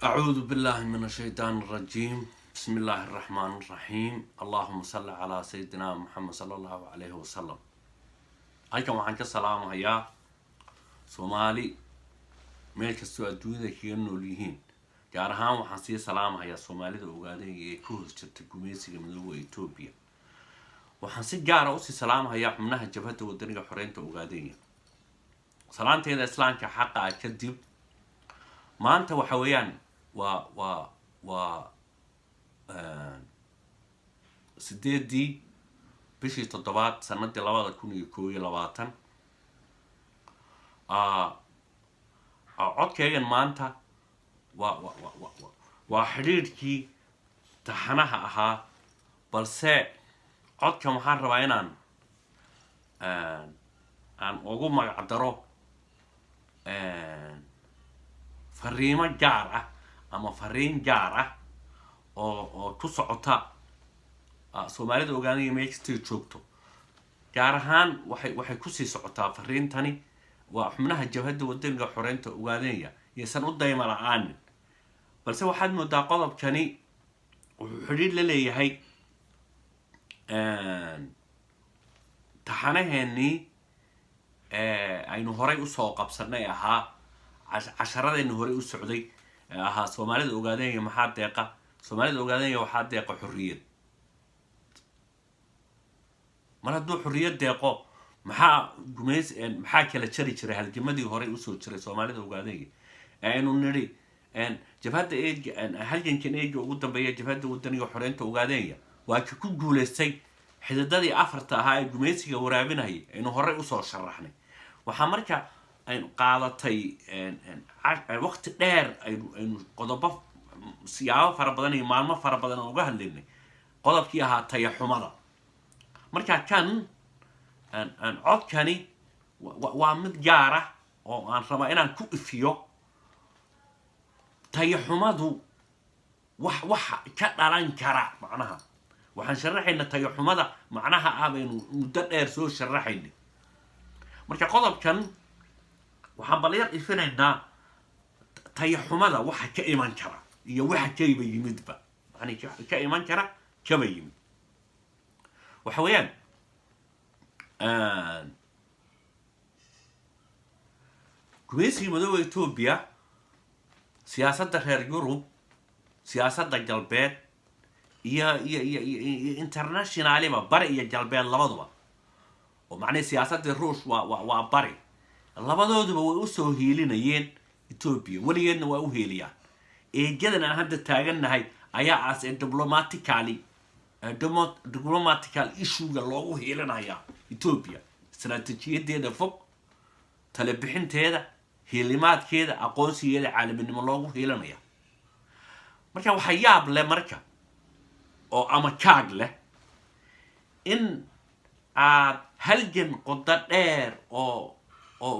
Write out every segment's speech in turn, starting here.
أعوذ بالله من الشيطان الرجيم. بسم الله الرحمن الرحيم. اللهم صل على سيدنا محمد صلى الله عليه وسلم. halkan waxaan ka salaamahayaa Soomaali meel kastoo adduunyada kaga nool yihiin. gaar ahaan waxaan sii salaamahayaa Soomaalida ogaadeen ee ku hoos jirta gumeysiga midowga Itoobiya. waxaan si gaar ah u sii salaamahayaa xubnaha jabhadda wadaniga xoreynta ogaadeen. salaanteeda islaamka xaqa ah kadib maanta waxa weeyaan waa sideedii bishii toddobaad sanadii 2021 codkaygan maanta waa xidhiidhkii taxanaha ahaa, balse codkan waxaan rabaa inaan ugu magac daro fariimo gaar ah ama fariin gaar ah oo ku socota Soomaalida ogaanaya meel kasta joogto. gaar ahaan waxay ku sii socotaa fariintani waa xubnaha jabhadda wadaniga xoreynta ogaadeenaya yeesan u dayma la'aan, balse waxaad moodaa qodobkani wuxuu xidhiidh la leeyahay taxanaheennii aynu horay usoo qabsanay ahaa casharadeenna horay u socday ahaa Soomaalida ogaadeenaya maxaa deeqa. Soomaalida ogaadeenaya waxaa deeqa xorriyad. mar hadduu xorriyad deeqo maxaa kala jari jiray halgamadii horay usoo jiray Soomaalida ogaadeenaya aynu nidhi jabhadda halgankan eega ugu dambeeya jabhadda wadaniga xoreynta ogaadeenaya waa ku guuleystay xididadii afarta ahaa ee gumeysiga waraabinayay aynu horay usoo sharaxnay. waxaa marka aynu qaadatay waqti dheer aynu qodobo siyaabo fara badan iyo maalmo fara badan uga hadlaynay qodobkii ahaa tayaxumada. marka kan codkani waa mid gaar ah oo aan rabaa inaan ku ifiyo tayaxumadu wax ka dhalan kara. macnaha waxaan sharaxaynaa tayaxumada macnaha ah baynu muddo dheer soo sharaxaynay. marka qodobkan waxaan balyar ifinaynaa tayaxumada waxa ka iman kara iyo waxa kayba yimidba, yani ka iman kara kaba yimid. waxa weeyaan gumeysiga midowga Itoobiya, siyaasadda reer Yurub, siyaasadda galbeed iyo internationaliba bari iyo galbeed labaduba, oo macnaheedu siyaasadda Ruush waa bari, labadooduba way usoo hiilinayeen Itoobiya, weligeedna waa u heeliyaan. eegadan aan hadda taagannahay ayaa aas diplomatical issue-ga loogu hiilinayaa Itoobiya, istaraatiijiyadeeda fog, tala bixinteeda, hiilimaadkeeda, aqoonsigeeda caalaminnimo loogu hiilinaya. marka waxa yaab leh marka oo ama kaag leh in aad halgan qodo dheer oo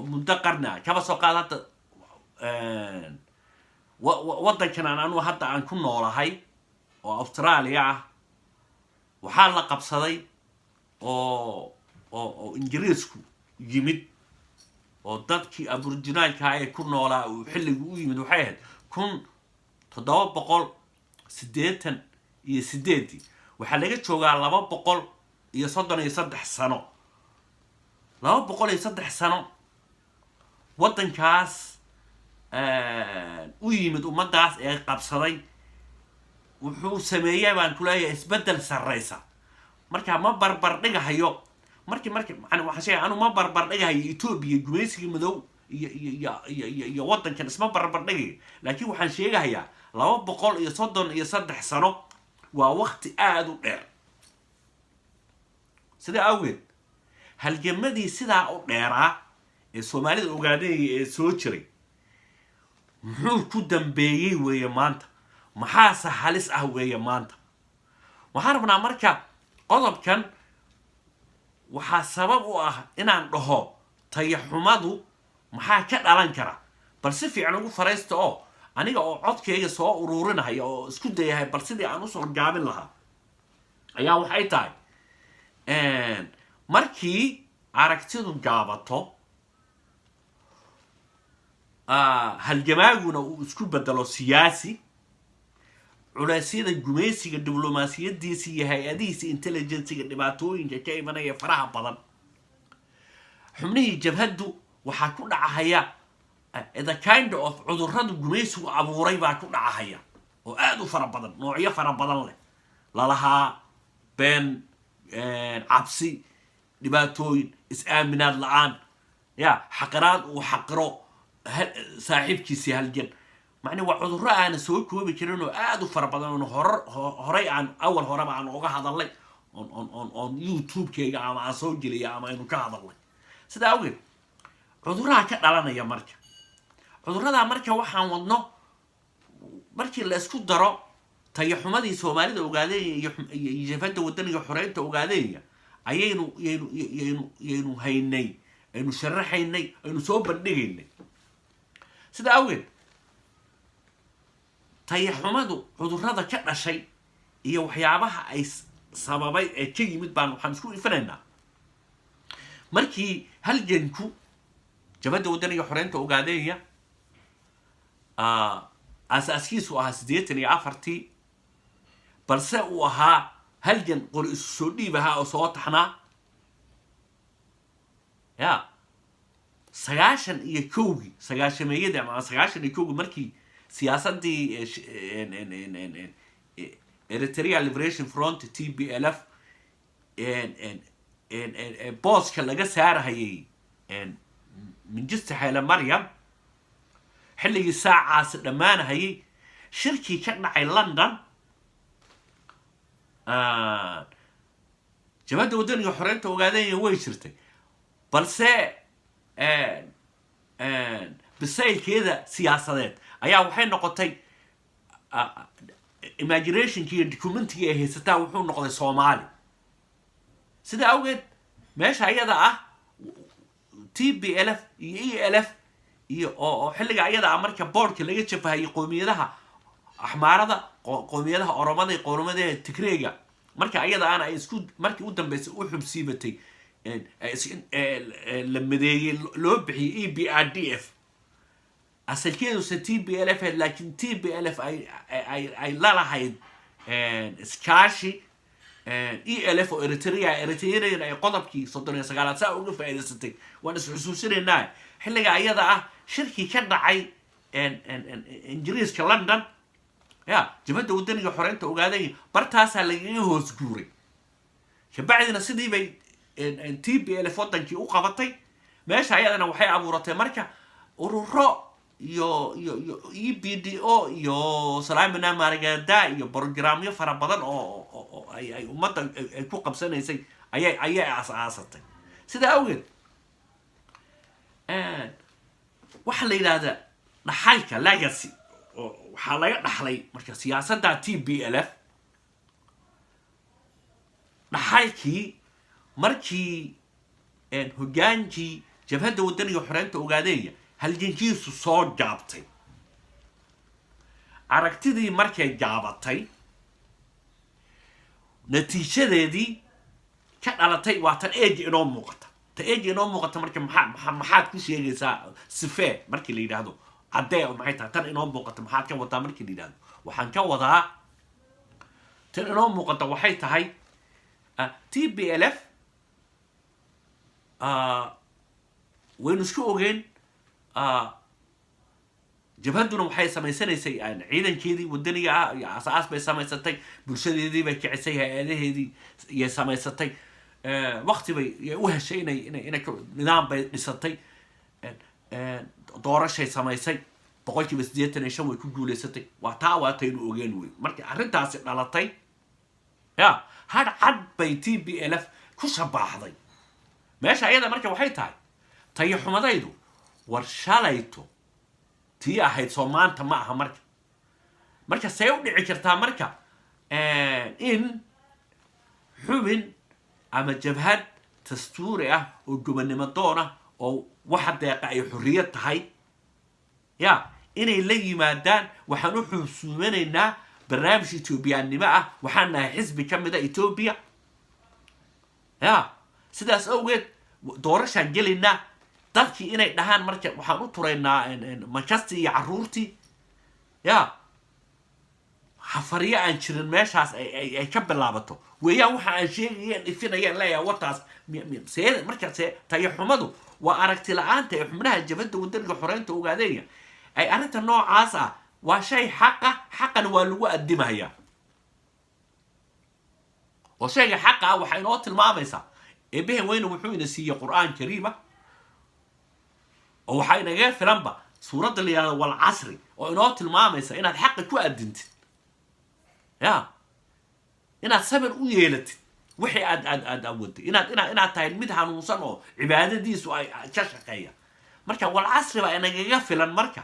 muddo qarni ah kaba soo qaad hadda waddankan anu hadda aan ku noolahay oo Australia ah waxaa la qabsaday oo Ingiriisku yimid oo dadkii aboriginalka ay ku noolaa uu xilligu u yimid waxay ahayd 1788. waxaa laga joogaa 233 sano. 203 sano waddankaas u yimid ummadaas ee qabsaday wuxuu sameeyay baan ku leeyahay isbedel sarreysa. marka ma barbar dhigahayo markii waxaan sheegay anu ma barbar dhigahayo Itoobiya gumeysiga madow iyo waddankan isma barbar dhigay, laakiin waxaan sheegahayaa 233 sano waa waqti aad u dheer. sida awgeed halgamadii sidaa u dheeraa ee Soomaalida ogaadeenaya ee soo jiray muxuu ku dambeeyay weeye maanta, maxaase halis ah weeye maanta. waxaan rabnaa marka qodobkan waxaa sabab u ah inaan dhaho tayaxumadu maxaa ka dhalan kara, bal si fiican ugu faraysta oo aniga oo codkayga soo ururinaya oo isku dayahay bal sidii aan usoo gaabin lahaa ayaa waxay tahay markii aragtidu gaabato halgamaaguna uu isku bedelo siyaasi culeysyada gumaysiga diblomaasiyadiisa iyo hay-adihiisa intelligencega dhibaatooyinka ka imanaya faraha badan xubnihii jabhaddu waxaa ku dhacahaya the kind of cudurrada gumaysigu abuuray baa ku dhacahaya oo aad u fara badan noocyo fara badan leh lalahaa been cabsi dhibaatooyin is-aaminaad la-aan ya xaqiraad uu xaqiro saaxiibkiisii halgan macnii waa cudurro aana soo koobi karin oo aad u fara badan oon horay aan awal horeba aan uga hadalnay on youtube-kayga ama aan soo geliya ama aynu ka hadalnay sidaa awgeed cudurraha ka dhalanaya marka cudurradaa marka waxaan wadno markii la isku daro tayaxumadii soomaalida ogaadeeya iyo jabhadda wadaniga xoreynta ogaadeeya ayaynu haynay aynu sharaxaynay aynu soo bandhigaynay sidaa awgeed tayaxumadu cudurrada ka dhashay iyo waxyaabaha ay sababay ee ka yimid baan waxaan isku ifanaynaa markii halganku jabhadda wadaniga xoreynta ogaadeeya asaaskiisu ahaa 84 balse uu ahaa halgan qor isu soo dhiib ahaa oo soo taxnaa ya 91 ama 91 markii siyaasadii Eritrea Liberation Front TPLF booska laga saarahayay Mengistu Haile Mariam xilligii saacaas dhammaanahayay shirkii ka dhacay London jabhadda wadaniga xoreynta ogaadeeya way jirtay balse bisaylkeeda siyaasadeed ayaa waxay noqotay imaginationkii iyo documentiga ay haysataa wuxuu noqday Soomaali sida awgeed meesha ayada ah TPLF iyo ELF iyo oo xilliga ayada marka boardka laga jafahayay qoomiyadaha axmaarada qoomiyadaha oromada iyo qoomiyadaha Tigreega marka ayada ay isku markii u dambeysay u xubsiibatay la mideeyay loo bixiyay EPRDF asalkeedu TPLF laakiin TPLF ay la lahayd iskaashi ELF oo Eritrea ay qodobkii 39 saa uga faa'iideysatay waan is xusuusinaynaa xilliga ayada shirkii ka dhacay Ingiriiska London ya jabhadda wadaniga xoreynta ogaaday bartaas lagaga hoos guuray kabacdina sidii bay TPLF wadankii u qabatay meesha ayadana waxay abuuratay marka ururo iyo EPDO iyo Salaamina Margada iyo programyo fara badan oo ay ummadda ay ku qabsanaysay ayay asaasatay sida awgeed waxa la yiraahdaa dhaxalka legacy waxa laga dhaxlay marka siyaasadda TPLF dhaxalkii markii hogaankii jabhadda wadaniga xoreynta ogaadeeya halgankiisu soo gaabtay aragtidii markay gaabatay natiijadeedii ka dhalatay waa tan eegi inoo muuqata marka maxaad ku sheegaysaa sifee markii la yiraahdo cadee maxay tahay tan inoo muuqata maxaad ka wadaa markii la yiraahdo waxaan ka wadaa tan inoo muuqata waxay tahay TPLF waynu isku ogeen jabhadduna waxay samaysanaysay ciidankeedii wadaniga iyo asaas bay samaysatay bulshadeedii bay kicisay hay-adaheedii iyo samaysatay waqti bay u heshay inay nidaam bay dhisatay doorashay samaysay 85% way ku guuleysatay waa taaynu ogeen wey markii arrintaasi dhalatay ya had cad bay TPLF ku shabaxday meesha ayada marka waxay tahay tayaxumadaydu war shalayto tii ahayd Soomaanta ma aha marka say u dhici kartaa marka in xubin ama jabhad dastuuri oo gobonimo doon oo waxa deeqa ay xurriyad tahay ya inay la yimaadaan waxaan u xusuusinaynaa barnaamij Etoobiyaanimo waxaan nahay xisbi kamid Ethiopia ya sidaas awgeed doorashaan gelinaa dadkii inay dhahaan marka waxaan u turaynaa Manchester iyo caruurtii ya xafariya aan jirin meeshaas ay ka bilaabato weeyaan waxa aan sheegayeen ifinayaan leeyahay wataas see marka see tayo xumadu waa aragti la'aanta ee xubnaha jabhadda waddanka xoreynta ogaadeeya ay arinta noocaas ah waa shay xaqan waa lagu adimayaa oo shayga xaqa waxa inoo tilmaamaysaa eebahan weyne wuxuu ina siiyay qur'aan kariima oo waxa inaga filanba suuradda la yiraahdo wal casri oo inoo tilmaamaysa inaad xaqa ku adintid ya inaad sabir u yeelatid wixii aad awooday inaad tahay mid hanuunsan oo cibaadadiisu ay ka shaqeeya marka wal casri baa inaga filan marka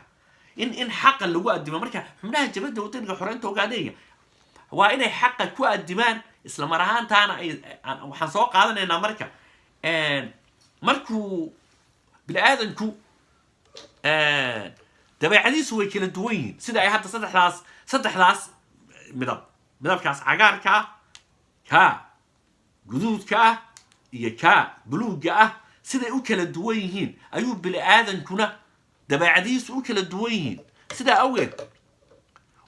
in xaqa lagu adimo marka xubnaha jabhadda waddanka xoreynta ogaadeeya waa inay xaqa ku adimaan isla mar ahaantaana waxaan soo qaadanaynaa marka markuu bini'aadanku dabeecadiisu way kala duwan yihiin sida ay hadda saddexdaas midabkaas cagaarka ah ka guduudka ah iyo ka buluugga ah siday u kala duwan yihiin ayuu bini'aadankuna dabeecadiisu u kala duwan yihiin sidaa awgeed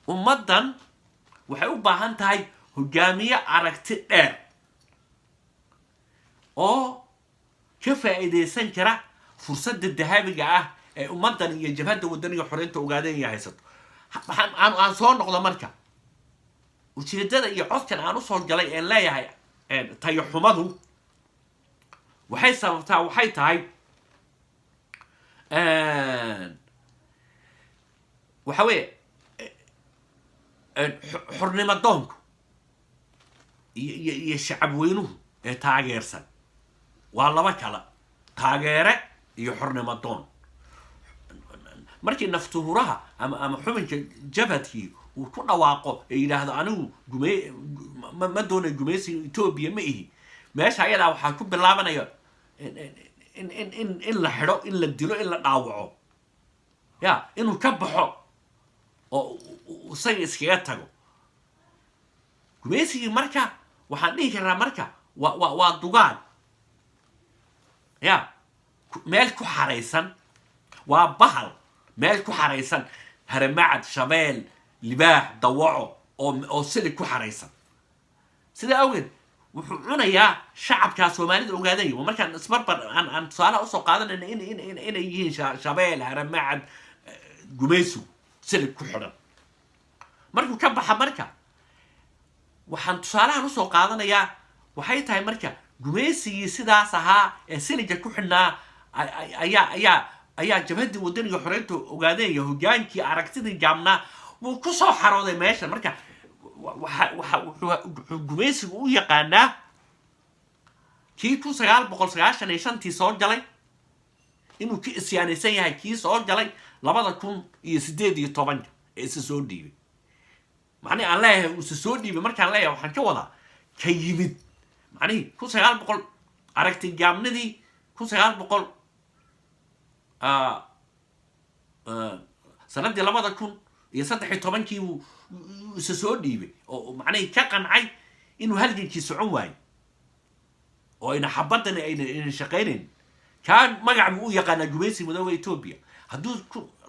ummaddan waxay u baahan tahay hogaamiye aragti dheer oo ka faa'iideysan kara fursadda dahabiga ah ee ummaddan iyo jabhadda waddanka xoreynta ogaadeeya haysato aan soo noqdo marka ujeedada iyo codkan aan u soo galay ee leeyahay tayo xumadu waxay sababtaa waxay tahay waxa weeye xornimo doonku iyo shacab weynuhu ee taageersan waa laba kala taageere iyo xornimo doon markii naftuhuraha ama xubinka jabhadkii uu ku dhawaaqo ee yidhaahdo anigu ma doonay gumaysiga Ethiopia ma ihi meesha ayadaa waxaa ku bilaabanaya in la xidho in la dilo in la dhaawaco ya inuu ka baxo oo isaga iskaga tago gumaysigii marka waxaan dhihi karaa marka waa dugaan ya meel ku xaraysan waa bahal meel ku xaraysan haramacad shabeel libaax dawaco oo silig ku xaraysan sida awgeed wuxuu cunayaa shacabka Soomaalida ogaaday markaan isbarbar aan tusaalaha usoo qaadanayna inay yihiin shabeel haramacad gumaysu silig ku xidhan markuu ka baxa marka waxaan tusaalahan usoo qaadanayaa waxay tahay marka gumaysigii sidaas ahaa ee siliga ku xidhnaa ayaa jabhaddii waddanka xoreynta ogaadeeya hogaankii aragtidii jaamnaa wuu ku soo xarooday meesha marka wuxuu gumaysigu u yaqaanaa kii 1995 soo galay inuu ka isyaanaysan yahay kii soo galay 2018 ee isa soo dhiibay macni aan leeyahay uu soo dhiibay markaan leeyahay waxaan ka wadaa ka yimid macni 1900 aragti jaamnadii 1900 sanadii 2013 uu isa soo dhiibay oo macni ka qancay inuu halgankii socon waayo oo ina xabadan ay shaqeyneen كان مقعد مو يقنا جويسي مدوى إثيوبيا هدو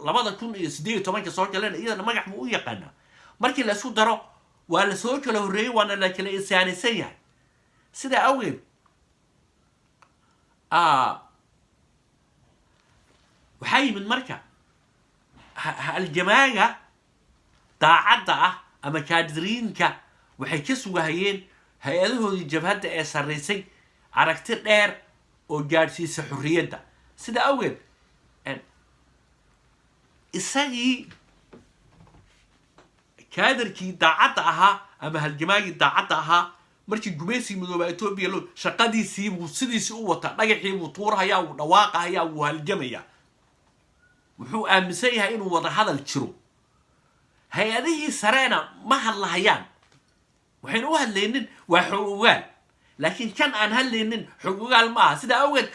2018 soo galeen iyadana magac buu u yaqaanaa markii la soo daro waa la soo kala horeeyay waana la kala insaanisan yahay sida awgeed waxay yimid marka aljamaaga daacadda ah ama kaadiriinka waxay ka sugahayeen hay-adahoodii jabhadda ee sarreysay aragti dheer oo gaadhsiisa xurriyadda sida awgeed isagii kaadirkii daacadda ahaa ama halgamaagii daacadda ahaa markii gumaysi midooba Ethiopia loo shaqadiisii buu sidiisii u wata dhagaxii buu tuurahayaa uu dhawaaqahayaa uu halgamayaa wuxuu aaminsan yahay inuu wada hadal jiro hay-adihii sareena ma hadlahayaan waxayna u hadlaynin waa xogogaal laakiin kan aan hadlaynin xogogaal ma aha sida awgeed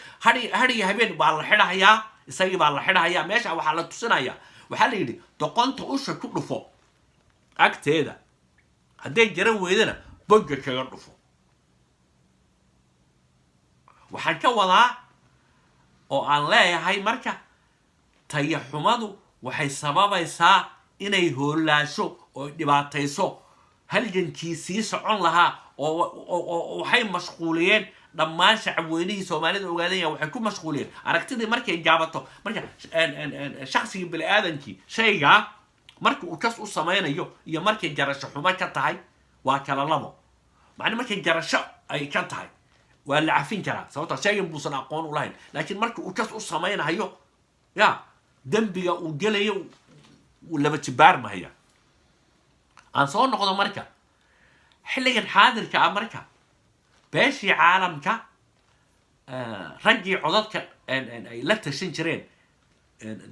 hadhiga habeen baa la xidhahayaa isagii baa la xidhahayaa meesha waxaa la tusinayaa waxaa la yidhi doqonta usha ku dhufo agteeda hadday garan weydana bogga kaga dhufo waxaan ka wadaa oo aan leeyahay marka tayaxumadu waxay sababaysaa inay hoolaasho oo dhibaatayso halgankii sii socon lahaa oo waxay mashquuliyeen dhammaan shacabweynihii Soomaalida ogaadeen waxay ku mashquuliyeen aragtidii markay jaabato marka shakhsiga bini aadankii shayga marka uu kas u sameeyo iyo markay jarasho xumo ka tahay waa kala labo macna markay jarasho ay ka tahay waa la cafin karaa sababtoo shaygan buusan aqoon u lahayn laakiin marka uu kas u sameeyo ya dambiga uu gelayo laba jibaar mahaya aan soo noqdo marka xilligan xaadirka ah marka beeshii caalamka raggii codadka ay la tashan jireen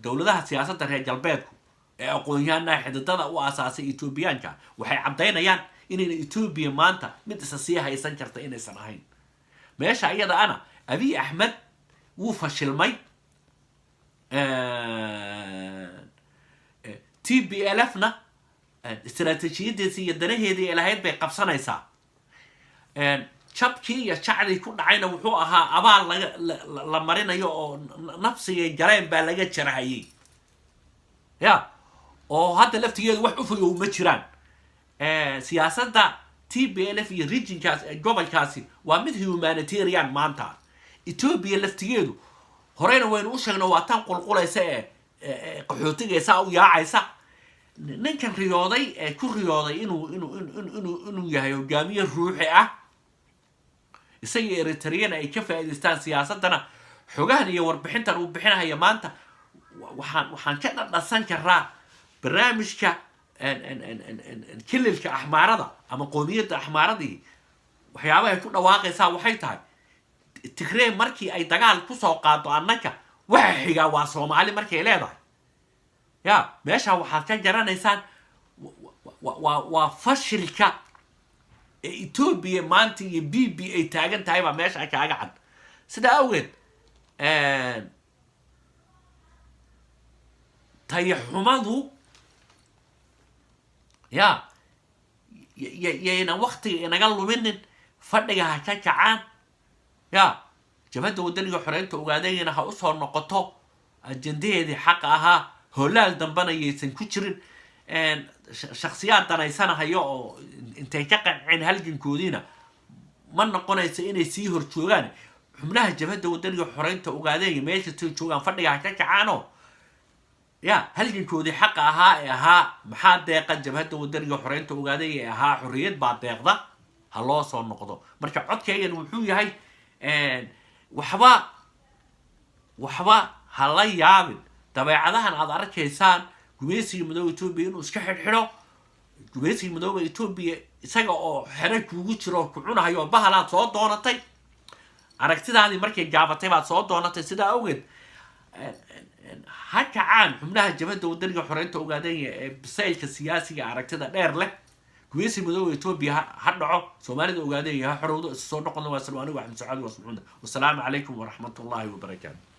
dowladaha siyaasadda reer galbeedku ee aqoon-yahanada xididada u aasaasay Etoobiyaanka waxay cadeynayaan inay Ethiopia maanta mid isa sii haysan karta inaysan ahayn meesha iyada ana Abiy Ahmed wuu fashilmay TPLF-na istiraatiijiyadiisa iyo danaheedii ilahayd bay qabsanaysaa jabkii iyo jacdii ku dhacayna wuxuu ahaa abaal la marinayo oo nafsiga galeen baa laga jarahayay ya oo hadda laftigeedu wax u fogow ma jiraan siyaasadda TPLF iyo regionkaas gobolkaasi waa mid humanitarian maanta Ethiopia laftigeedu horeyna waynu u sheegnay waa tan qulqulaysa qaxootigeesa u yaacaysa ninkan riyooday ku riyooday inuu yahay hogaamiye ruuxi ah isaga Eritrean ay ka faa'iideystaan siyaasadana xogahan iyo warbixintan uu bixinayo maanta waxaan ka dhadhasan karaa barnaamijka kililka axmaarada ama qoomiyadda axmaaradii waxyaabaha ay ku dhawaaqaysaa waxay tahay Tigray markii ay dagaal ku soo qaado annaka waxa xiga waa Soomaali markay leedahay ya meesha waxaad ka garanaysaan waa fashilka Ethiopia maanta iyo BB ay taagan tahay ba meesha kaaga cad sida awgeed tayaxumadu ya yana waqtiga inaga luminin fadhiga ha ka kacaan ya jabhadda wadaniga xoreynta ogaadayna ha u soo noqoto ajendadeedii xaq ahaa holaal dambana yeysan ku jirin shakhsiyaad danaysanahayo oo intay ka qanceen halgankoodiina ma noqonayso inay sii hor joogaan xubnaha jabhadda wadaniga xoreynta ogaadayna meesha soo joogaan fadhiga ka kacaano ya halgankoodii xaq ahaa ee ahaa maxaa deeqa jabhadda wadaniga xoreynta ogaadayna ee ahaa xorriyad baa deeqda ha loo soo noqdo marka codkaygan wuxuu yahay waxba ha la yaabin dabeecadahan aad arkaysaan gumaysiga madowga Ethiopia inuu iska xidhxidho gumaysiga madowga Ethiopia isaga oo xere kuugu jiro ku cunahayo bahalaad soo doonatay aragtidaadii markay gaabatay baad soo doonatay sidaa awgeed ha kacaan xubnaha jabhadda wadaniga xoreynta ogaadaya ee bisaylka siyaasiga aragtida dheer leh gumaysiga madowga Ethiopia ha dhaco Soomaalida ogaadaya ha xorowdo soo noqon waa salwaaniga Axmed Sacaad wassalaamu calaykum waraxmatullaahi wabarakaatuh